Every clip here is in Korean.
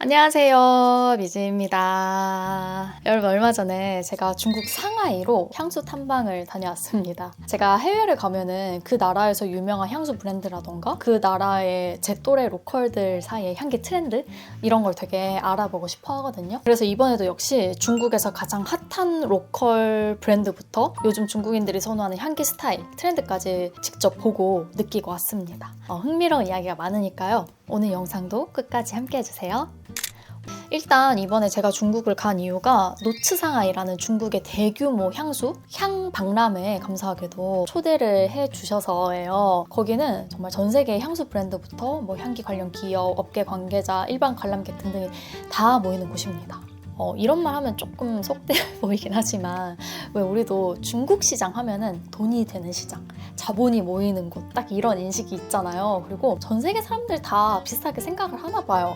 안녕하세요, 미지입니다. 여러분, 얼마 전에 제가 중국 상하이로 향수 탐방을 다녀왔습니다. 제가 해외를 가면은 그 나라에서 유명한 향수 브랜드라던가 그 나라의 제 또래 로컬들 사이의 향기 트렌드 이런 걸 되게 알아보고 싶어 하거든요. 그래서 이번에도 역시 중국에서 가장 핫한 로컬 브랜드부터 요즘 중국인들이 선호하는 향기 스타일, 트렌드까지 직접 보고 느끼고 왔습니다. 흥미로운 이야기가 많으니까요. 오늘 영상도 끝까지 함께 해주세요. 일단 이번에 제가 중국을 간 이유가 노츠상하이라는 중국의 대규모 향수 향박람회에 감사하게도 초대를 해주셔서예요. 거기는 정말 전 세계 향수 브랜드부터 향기 관련 기업, 업계 관계자, 일반 관람객 등등이 다 모이는 곳입니다. 이런 말 하면 조금 속돼 보이긴 하지만 왜 우리도 중국 시장 하면은 돈이 되는 시장, 자본이 모이는 곳, 딱 이런 인식이 있잖아요. 그리고 전 세계 사람들 다 비슷하게 생각을 하나 봐요.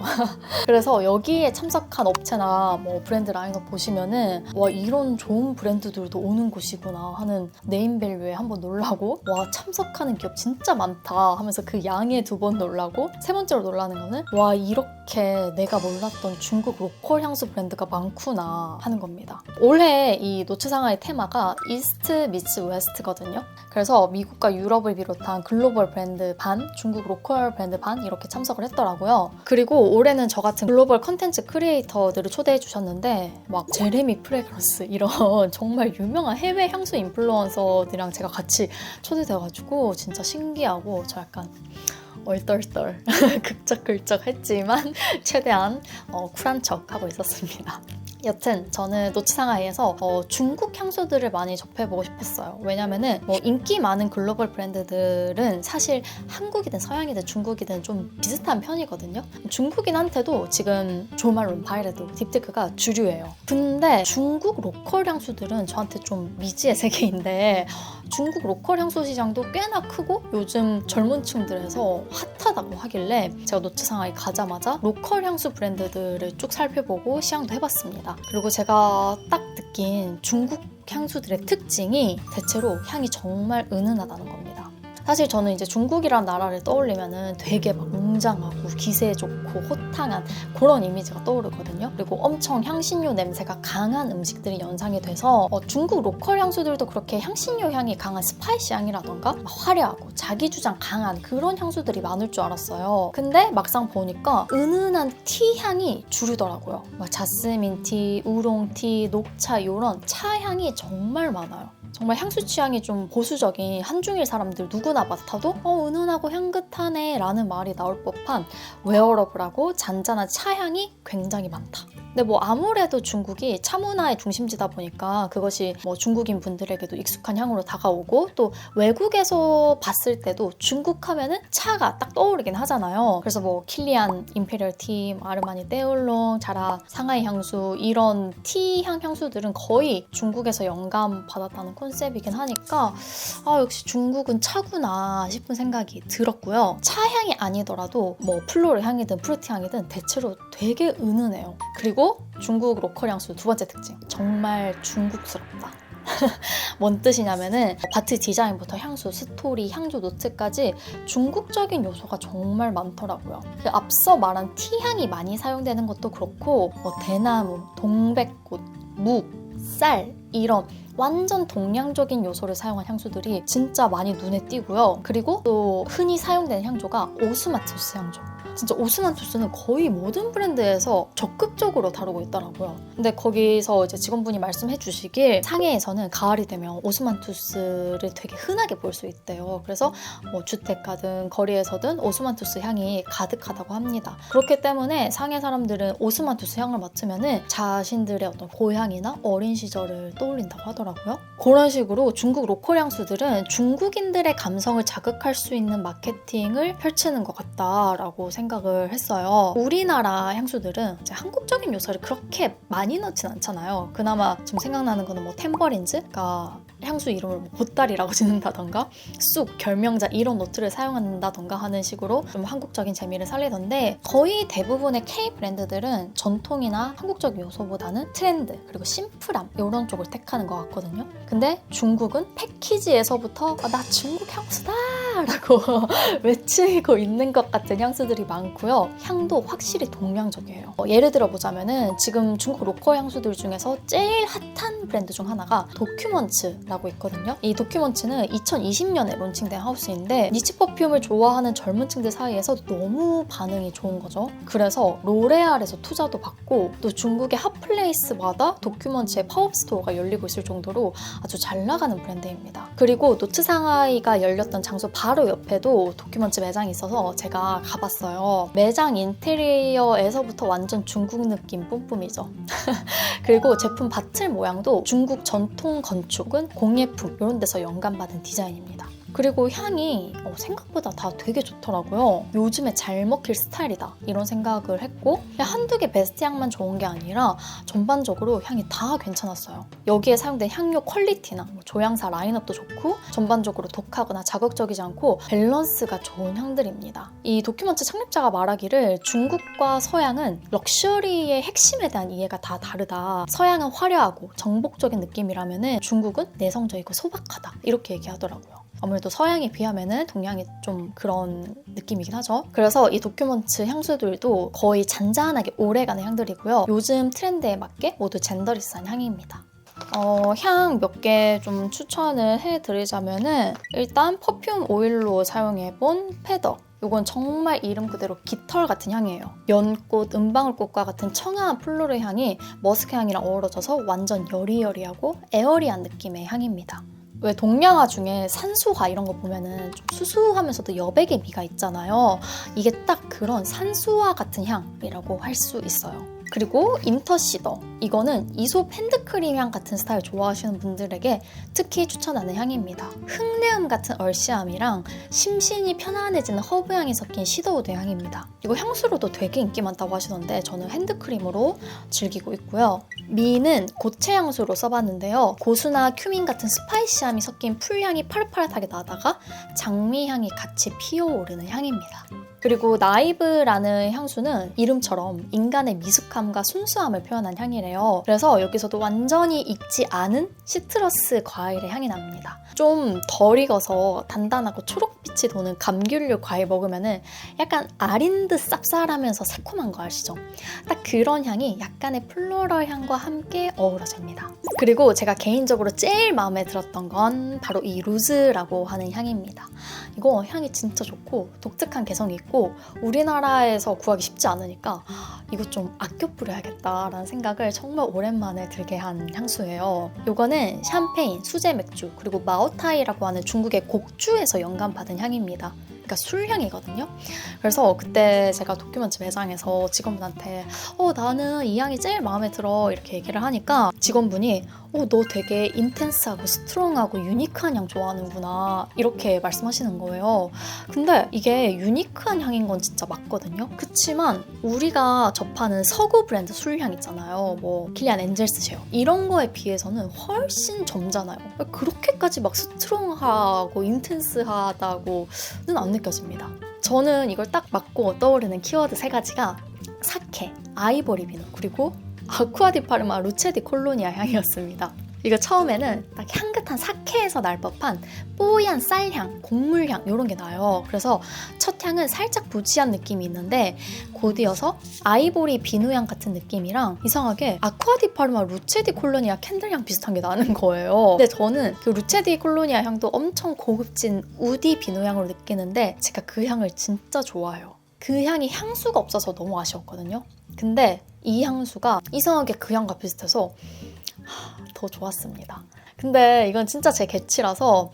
그래서 여기에 참석한 업체나 브랜드 라인업 보시면은 와, 이런 좋은 브랜드들도 오는 곳이구나 하는 네임밸류에 한번 놀라고, 와, 참석하는 기업 진짜 많다 하면서 그 양에 두 번 놀라고, 세 번째로 놀라는 거는 와, 이렇게 내가 몰랐던 중국 로컬 향수 브랜드가 많구나 하는 겁니다. 올해 이 노츠상하이 테마가 이스트 미츠 웨스트거든요. 그래서 미국과 유럽을 비롯한 글로벌 브랜드 반, 중국 로컬 브랜드 반 이렇게 참석을 했더라고요. 그리고 올해는 저 같은 글로벌 컨텐츠 크리에이터들을 초대해 주셨는데 막 제레미 프레그런스 이런 정말 유명한 해외 향수 인플루언서들이랑 제가 같이 초대돼가지고 진짜 신기하고 저 약간 얼떨떨 극적극적 했지만 최대한 쿨한 척 하고 있었습니다. 여튼 저는 노츠상하이에서 중국 향수들을 많이 접해보고 싶었어요. 왜냐면은 인기 많은 글로벌 브랜드들은 사실 한국이든 서양이든 중국이든 좀 비슷한 편이거든요. 중국인한테도 지금 조말론, 바이레도, 딥테크가 주류예요. 근데 중국 로컬 향수들은 저한테 좀 미지의 세계인데 중국 로컬 향수 시장도 꽤나 크고 요즘 젊은 층들에서 핫하다고 하길래 제가 노츠상하이 가자마자 로컬 향수 브랜드들을 쭉 살펴보고 시향도 해봤습니다. 그리고 제가 딱 느낀 중국 향수들의 특징이 대체로 향이 정말 은은하다는 겁니다. 사실 저는 이제 중국이란 나라를 떠올리면은 되게 막 웅장하고 기세 좋고 호탕한 그런 이미지가 떠오르거든요. 그리고 엄청 향신료 냄새가 강한 음식들이 연상이 돼서 중국 로컬 향수들도 그렇게 향신료 향이 강한 스파이시 향이라던가 화려하고 자기 주장 강한 그런 향수들이 많을 줄 알았어요. 근데 막상 보니까 은은한 티 향이 주류더라고요. 자스민 티, 우롱 티, 녹차 이런 차 향이 정말 많아요. 정말 향수 취향이 좀 보수적인 한중일 사람들 누구나 맡아도 은은하고 향긋하네 라는 말이 나올 법한 웨어러블하고 잔잔한 차향이 굉장히 많다. 근데 아무래도 중국이 차 문화의 중심지다 보니까 그것이 중국인 분들에게도 익숙한 향으로 다가오고, 또 외국에서 봤을 때도 중국 하면은 차가 딱 떠오르긴 하잖아요. 그래서 킬리안 임페리얼 티, 아르마니 떼울롱, 자라 상하이 향수 이런 티향 향수들은 거의 중국에서 영감 받았다는 컨셉이긴 하니까 역시 중국은 차구나 싶은 생각이 들었고요. 차향이 아니더라도 플로럴 향이든 프루티 향이든 대체로 되게 은은해요. 그리고 중국 로컬 향수 두 번째 특징, 정말 중국스럽다. 뭔 뜻이냐면은 바트 디자인부터 향수, 스토리, 향조 노트까지 중국적인 요소가 정말 많더라고요. 앞서 말한 티향이 많이 사용되는 것도 그렇고 대나무, 동백꽃, 묵, 쌀 이런 완전 동양적인 요소를 사용한 향수들이 진짜 많이 눈에 띄고요. 그리고 또 흔히 사용되는 향조가 오스마투스 향조. 진짜 오스만투스는 거의 모든 브랜드에서 적극적으로 다루고 있더라고요. 근데 거기서 이제 직원분이 말씀해 주시길 상해에서는 가을이 되면 오스만투스를 되게 흔하게 볼 수 있대요. 그래서 주택가든 거리에서든 오스만투스 향이 가득하다고 합니다. 그렇기 때문에 상해 사람들은 오스만투스 향을 맡으면은 자신들의 어떤 고향이나 어린 시절을 떠올린다고 하더라고요. 그런 식으로 중국 로컬 향수들은 중국인들의 감성을 자극할 수 있는 마케팅을 펼치는 것 같다라고 생각을 했어요. 우리나라 향수들은 이제 한국적인 요소를 그렇게 많이 넣진 않잖아요. 그나마 지금 생각나는 거는 템버린즈가 향수 이름을 뭐 보따리라고 짓는다던가 쑥, 결명자 이런 노트를 사용한다던가 하는 식으로 좀 한국적인 재미를 살리던데 거의 대부분의 K 브랜드들은 전통이나 한국적 요소보다는 트렌드 그리고 심플함 이런 쪽을 택하는 것 같거든요. 근데 중국은 패키지에서부터 나 중국 향수다 라고 외치고 있는 것 같은 향수들이 많고요. 향도 확실히 동양적이에요. 예를 들어 보자면은 지금 중국 로컬 향수들 중에서 제일 핫한 브랜드 중 하나가 도큐먼츠라고 있거든요. 이 도큐먼츠는 2020년에 론칭된 하우스인데 니치 퍼퓸을 좋아하는 젊은 층들 사이에서 너무 반응이 좋은 거죠. 그래서 로레알에서 투자도 받고 또 중국의 핫플레이스마다 도큐먼츠의 팝업 스토어가 열리고 있을 정도로 아주 잘 나가는 브랜드입니다. 그리고 노트 상하이가 열렸던 장소 바로 옆에도 도큐먼츠 매장이 있어서 제가 가봤어요. 매장 인테리어에서부터 완전 중국 느낌 뿜뿜이죠. 그리고 제품 바틀 모양도 중국 전통 건축은 공예품 이런 데서 영감받은 디자인입니다. 그리고 향이 생각보다 다 되게 좋더라고요. 요즘에 잘 먹힐 스타일이다 이런 생각을 했고 한두 개 베스트 향만 좋은 게 아니라 전반적으로 향이 다 괜찮았어요. 여기에 사용된 향료 퀄리티나 조향사 라인업도 좋고 전반적으로 독하거나 자극적이지 않고 밸런스가 좋은 향들입니다. 이 도큐먼트 창립자가 말하기를 중국과 서양은 럭셔리의 핵심에 대한 이해가 다 다르다. 서양은 화려하고 정복적인 느낌이라면 중국은 내성적이고 소박하다 이렇게 얘기하더라고요. 아무래도 서양에 비하면은 동양이 좀 그런 느낌이긴 하죠. 그래서 이 도큐먼트 향수들도 거의 잔잔하게 오래가는 향들이고요. 요즘 트렌드에 맞게 모두 젠더리스한 향입니다. 향 몇 개 좀 추천을 해드리자면은 일단 퍼퓸 오일로 사용해본 패더. 이건 정말 이름 그대로 깃털 같은 향이에요. 연꽃, 은방울꽃과 같은 청아한 플로럴 향이 머스크 향이랑 어우러져서 완전 여리여리하고 에어리한 느낌의 향입니다. 왜 동양화 중에 산수화 이런 거 보면은 좀 수수하면서도 여백의 미가 있잖아요. 이게 딱 그런 산수화 같은 향이라고 할 수 있어요. 그리고 인터시더, 이거는 이솝 핸드크림 향 같은 스타일 좋아하시는 분들에게 특히 추천하는 향입니다. 흙내음 같은 얼씨함이랑 심신이 편안해지는 허브 향이 섞인 시더우드 향입니다. 이거 향수로도 되게 인기 많다고 하시던데 저는 핸드크림으로 즐기고 있고요. 미는 고체 향수로 써봤는데요. 고수나 큐민 같은 스파이시함이 섞인 풀향이 파릇파릇하게 나다가 장미 향이 같이 피어오르는 향입니다. 그리고 나이브라는 향수는 이름처럼 인간의 미숙함과 순수함을 표현한 향이래요. 그래서 여기서도 완전히 익지 않은 시트러스 과일의 향이 납니다. 좀 덜 익어서 단단하고 초록빛이 도는 감귤류 과일 먹으면은 약간 아린 듯 쌉쌀하면서 새콤한 거 아시죠? 딱 그런 향이 약간의 플로럴 향과 함께 어우러집니다. 그리고 제가 개인적으로 제일 마음에 들었던 건 바로 이 루즈라고 하는 향입니다. 이거 향이 진짜 좋고 독특한 개성이 있고 우리나라에서 구하기 쉽지 않으니까 이거 좀 아껴 뿌려야겠다라는 생각을 정말 오랜만에 들게 한 향수예요. 이거는 샴페인, 수제 맥주, 그리고 마오타이라고 하는 중국의 곡주에서 영감받은 향입니다. 그러니까 술향이거든요. 그래서 그때 제가 도큐먼트 매장에서 직원분한테 나는 이 향이 제일 마음에 들어 이렇게 얘기를 하니까 직원분이 너 되게 인텐스하고 스트롱하고 유니크한 향 좋아하는구나 이렇게 말씀하시는 거예요. 근데 이게 유니크한 향인 건 진짜 맞거든요. 그치만 우리가 접하는 서구 브랜드 술향 있잖아요. 뭐 킬리안 엔젤스 쉐어 이런 거에 비해서는 훨씬 젊잖아요. 그렇게까지 막 스트롱하고 인텐스하다고는 안 느껴집니다. 저는 이걸 딱 맡고 떠오르는 키워드 3가지가 사케, 아이보리 비누, 그리고 아쿠아디파르마 루체디 콜로니아 향이었습니다. 이거 처음에는 딱 향긋한 사케에서 날 법한 뽀얀 쌀향, 곡물향 이런 게 나요. 그래서 첫 향은 살짝 부지한 느낌이 있는데 곧이어서 아이보리 비누향 같은 느낌이랑 이상하게 아쿠아디파르마 루체디 콜로니아 캔들향 비슷한 게 나는 거예요. 근데 저는 그 루체디 콜로니아 향도 엄청 고급진 우디 비누향으로 느끼는데 제가 그 향을 진짜 좋아해요. 그 향이 향수가 없어서 너무 아쉬웠거든요. 근데 이 향수가 이상하게 그 향과 비슷해서 더 좋았습니다. 근데 이건 진짜 제 개취라서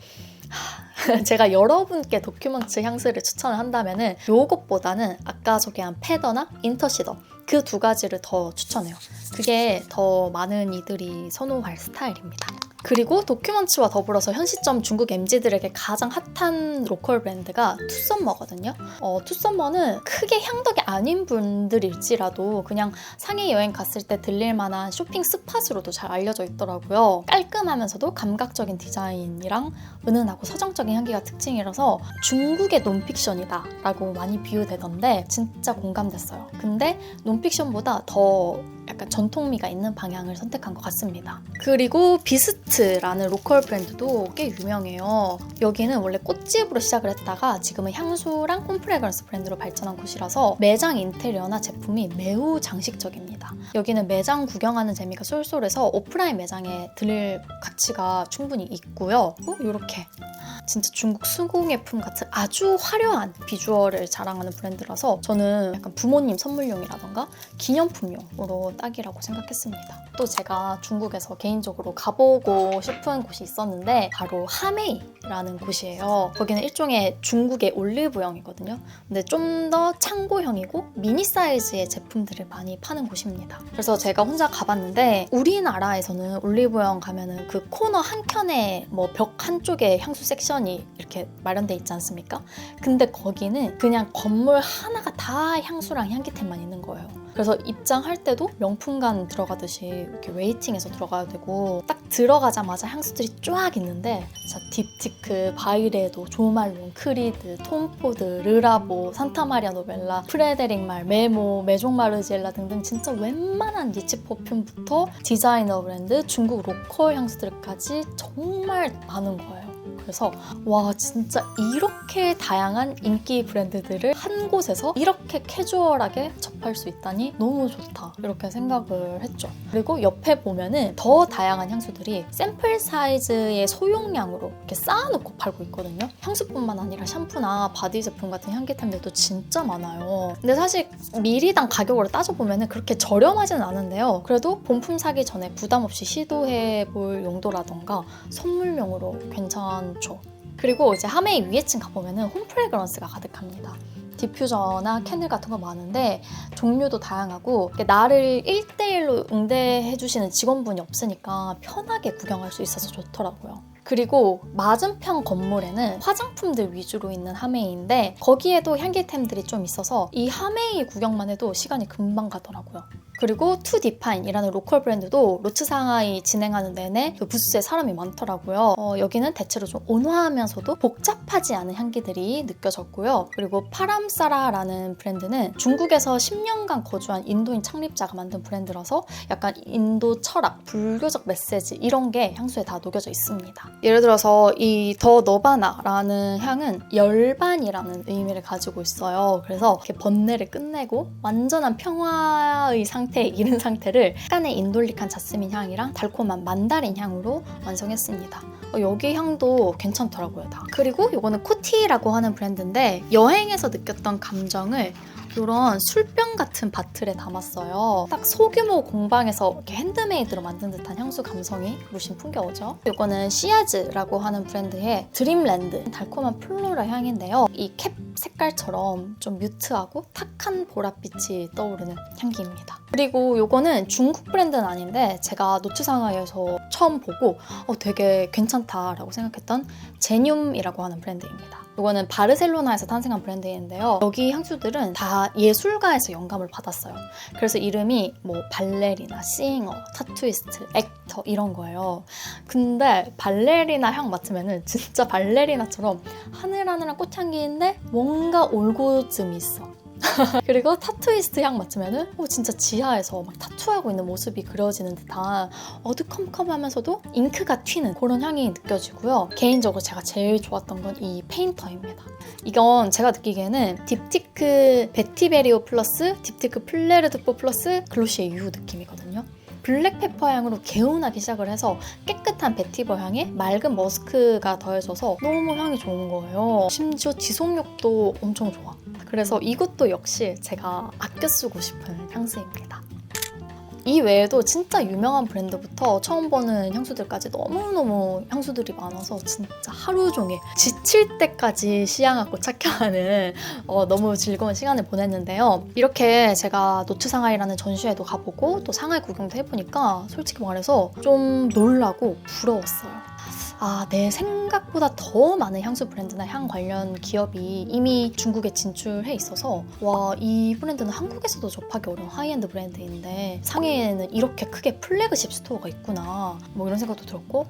제가 여러분께 도큐먼트 향수를 추천을 한다면은 요것보다는 아까 소개한 패더나 인터시더 그 2가지를 더 추천해요. 그게 더 많은 이들이 선호할 스타일입니다. 그리고 도큐먼츠와 더불어서 현 시점 중국 MZ들에게 가장 핫한 로컬 브랜드가 투썸머거든요. 투썸머는 크게 향덕이 아닌 분들일지라도 그냥 상해 여행 갔을 때 들릴 만한 쇼핑 스팟으로도 잘 알려져 있더라고요. 깔끔하면서도 감각적인 디자인이랑 은은하고 서정적인 향기가 특징이라서 중국의 논픽션이다 라고 많이 비유되던데 진짜 공감됐어요. 근데 논픽션보다 더 약간 전통미가 있는 방향을 선택한 것 같습니다. 그리고 비스트라는 로컬 브랜드도 꽤 유명해요. 여기는 원래 꽃집으로 시작을 했다가 지금은 향수랑 홈프레그런스 브랜드로 발전한 곳이라서 매장 인테리어나 제품이 매우 장식적입니다. 여기는 매장 구경하는 재미가 쏠쏠해서 오프라인 매장에 들릴 가치가 충분히 있고요. 이렇게 진짜 중국 수공예품 같은 아주 화려한 비주얼을 자랑하는 브랜드라서 저는 약간 부모님 선물용이라던가 기념품용으로 딱이라고 생각했습니다. 또 제가 중국에서 개인적으로 가보고 싶은 곳이 있었는데 바로 하메이라는 곳이에요. 거기는 일종의 중국의 올리브영이거든요. 근데 좀 더 창고형이고 미니 사이즈의 제품들을 많이 파는 곳입니다. 그래서 제가 혼자 가봤는데 우리나라에서는 올리브영 가면은 그 코너 한켠에 뭐 벽 한쪽에 향수 섹션이 이렇게 마련돼 있지 않습니까? 근데 거기는 그냥 건물 하나가 다 향수랑 향기템만 있는 거예요. 그래서 입장할 때도 명품관 들어가듯이 이렇게 웨이팅해서 들어가야 되고 딱 들어가자마자 향수들이 쫙 있는데 자, 딥티크, 바이레도, 조말론, 크리드, 톰포드, 르라보, 산타마리아 노벨라, 프레데릭 말, 메모, 메종 마르지엘라 등등 진짜 웬만한 니치 퍼퓸부터 디자이너 브랜드, 중국 로컬 향수들까지 정말 많은 거예요. 그래서 와 진짜 이렇게 다양한 인기 브랜드들을 한 곳에서 이렇게 캐주얼하게 접할 수 있다니 너무 좋다 이렇게 생각을 했죠. 그리고 옆에 보면은 더 다양한 향수들이 샘플 사이즈의 소용량으로 이렇게 쌓아놓고 팔고 있거든요. 향수뿐만 아니라 샴푸나 바디 제품 같은 향기템들도 진짜 많아요. 근데 사실 미리당 가격으로 따져보면은 그렇게 저렴하지는 않은데요. 그래도 본품 사기 전에 부담 없이 시도해볼 용도라던가 선물용으로 괜찮죠. 그리고 이제 하메이 위에층 가보면은 홈프레그런스가 가득합니다. 디퓨저나 캔들 같은 거 많은데 종류도 다양하고 나를 1대1로 응대해주시는 직원분이 없으니까 편하게 구경할 수 있어서 좋더라고요. 그리고 맞은편 건물에는 화장품들 위주로 있는 하메이인데 거기에도 향기템들이 좀 있어서 이 하메이 구경만 해도 시간이 금방 가더라고요. 그리고 투디파인이라는 로컬 브랜드도 로츠 상하이 진행하는 내내 그 부스에 사람이 많더라고요. 여기는 대체로 좀 온화하면서도 복잡하지 않은 향기들이 느껴졌고요. 그리고 파람사라라는 브랜드는 중국에서 10년간 거주한 인도인 창립자가 만든 브랜드라서 약간 인도 철학, 불교적 메시지 이런 게 향수에 다 녹여져 있습니다. 예를 들어서 이 더 너바나라는 향은 열반이라는 의미를 가지고 있어요. 그래서 이렇게 번뇌를 끝내고 완전한 평화의 상태에 이른 상태를 약간의 인돌릭한 자스민 향이랑 달콤한 만다린 향으로 완성했습니다. 여기 향도 괜찮더라고요, 다. 그리고 이거는 코티라고 하는 브랜드인데 여행에서 느꼈던 감정을 이런 술병 같은 바틀에 담았어요. 딱 소규모 공방에서 이렇게 핸드메이드로 만든 듯한 향수 감성이 물씬 풍겨오죠. 이거는 시아즈라고 하는 브랜드의 드림랜드 달콤한 플로럴 향인데요. 이 캡 색깔처럼 좀 뮤트하고 탁한 보랏빛이 떠오르는 향기입니다. 그리고 이거는 중국 브랜드는 아닌데 제가 노츠상하이에서 처음 보고 되게 괜찮다라고 생각했던 제늄이라고 하는 브랜드입니다. 이거는 바르셀로나에서 탄생한 브랜드인데요. 여기 향수들은 다 예술가에서 영감을 받았어요. 그래서 이름이 뭐 발레리나, 싱어, 타투이스트, 액터 이런 거예요. 근데 발레리나 향 맡으면은 진짜 발레리나처럼 하늘하늘한 꽃향기인데 뭔가 올고즘이 있어. 그리고 타투이스트 향 맡으면은 진짜 지하에서 막 타투하고 있는 모습이 그려지는 듯한 어두컴컴하면서도 잉크가 튀는 그런 향이 느껴지고요. 개인적으로 제가 제일 좋았던 건 이 페인터입니다. 이건 제가 느끼기에는 딥티크 베티베리오 플러스 딥티크 플레르드뽀 플러스 글로시의 유 느낌이거든요. 블랙페퍼 향으로 개운하게 시작을 해서 깨끗한 베티버 향에 맑은 머스크가 더해져서 너무 향이 좋은 거예요. 심지어 지속력도 엄청 좋아. 그래서 이것도 역시 제가 아껴 쓰고 싶은 향수입니다. 이 외에도 진짜 유명한 브랜드부터 처음 보는 향수들까지 너무너무 향수들이 많아서 진짜 하루 종일 지칠 때까지 시향하고 착향하는 너무 즐거운 시간을 보냈는데요. 이렇게 제가 노트 상하이라는 전시회도 가보고 또 상하이 구경도 해보니까 솔직히 말해서 좀 놀라고 부러웠어요. 내 생각보다 더 많은 향수 브랜드나 향 관련 기업이 이미 중국에 진출해 있어서 이 브랜드는 한국에서도 접하기 어려운 하이엔드 브랜드인데 상해에는 이렇게 크게 플래그십 스토어가 있구나 뭐 이런 생각도 들었고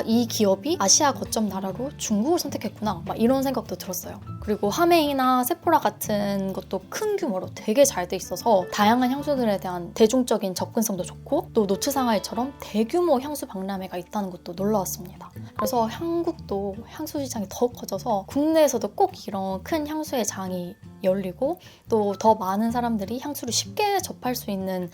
이 기업이 아시아 거점 나라로 중국을 선택했구나 막 이런 생각도 들었어요. 그리고 하메이나 세포라 같은 것도 큰 규모로 되게 잘 돼 있어서 다양한 향수들에 대한 대중적인 접근성도 좋고 또 노트 상하이처럼 대규모 향수 박람회가 있다는 것도 놀라웠습니다. 그래서 한국도 향수 시장이 더 커져서 국내에서도 꼭 이런 큰 향수의 장이 열리고 또 더 많은 사람들이 향수를 쉽게 접할 수 있는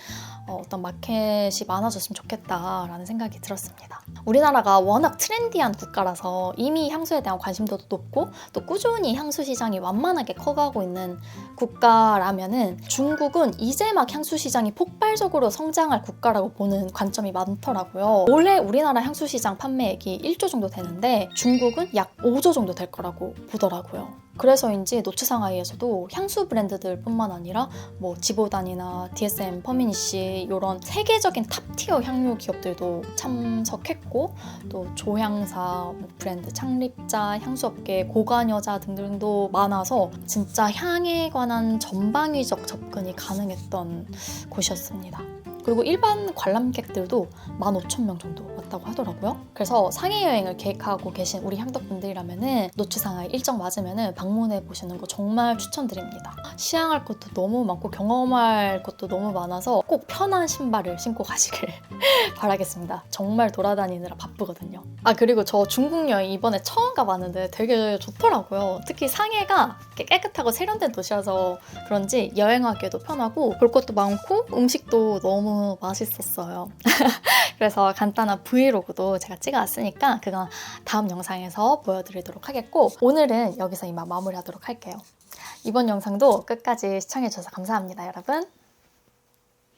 어떤 마켓이 많아졌으면 좋겠다라는 생각이 들었습니다. 우리나라가 워낙 트렌디한 국가라서 이미 향수에 대한 관심도도 높고 또 꾸준히 향수 시장이 완만하게 커가고 있는 국가라면은 중국은 이제 막 향수 시장이 폭발적으로 성장할 국가라고 보는 관점이 많더라고요. 올해 우리나라 향수 시장 판매액이 1조 정도 되는데 중국은 약 5조 정도 될 거라고 보더라고요. 그래서인지 노트 상하이에서도 향수 브랜드들 뿐만 아니라 뭐 지보단이나 DSM, 퍼미니시 이런 세계적인 탑티어 향료 기업들도 참석했고 또 조향사, 브랜드 창립자, 향수업계 고관여자 등등도 많아서 진짜 향에 관한 전방위적 접근이 가능했던 곳이었습니다. 그리고 일반 관람객들도 15,000명 정도 왔다고 하더라고요. 그래서 상해 여행을 계획하고 계신 우리 향덕분들이라면은 노트 상하이 일정 맞으면은 방문해 보시는 거 정말 추천드립니다. 시향할 것도 너무 많고 경험할 것도 너무 많아서 꼭 편한 신발을 신고 가시길 바라겠습니다. 정말 돌아다니느라 바쁘거든요. 그리고 저 중국 여행 이번에 처음 가봤는데 되게 좋더라고요. 특히 상해가 깨끗하고 세련된 도시라서 그런지 여행하기에도 편하고 볼 것도 많고 음식도 너무 맛있었어요. 그래서 간단한 브이로그도 제가 찍어왔으니까 그건 다음 영상에서 보여드리도록 하겠고 오늘은 여기서 이만 마무리하도록 할게요. 이번 영상도 끝까지 시청해주셔서 감사합니다, 여러분.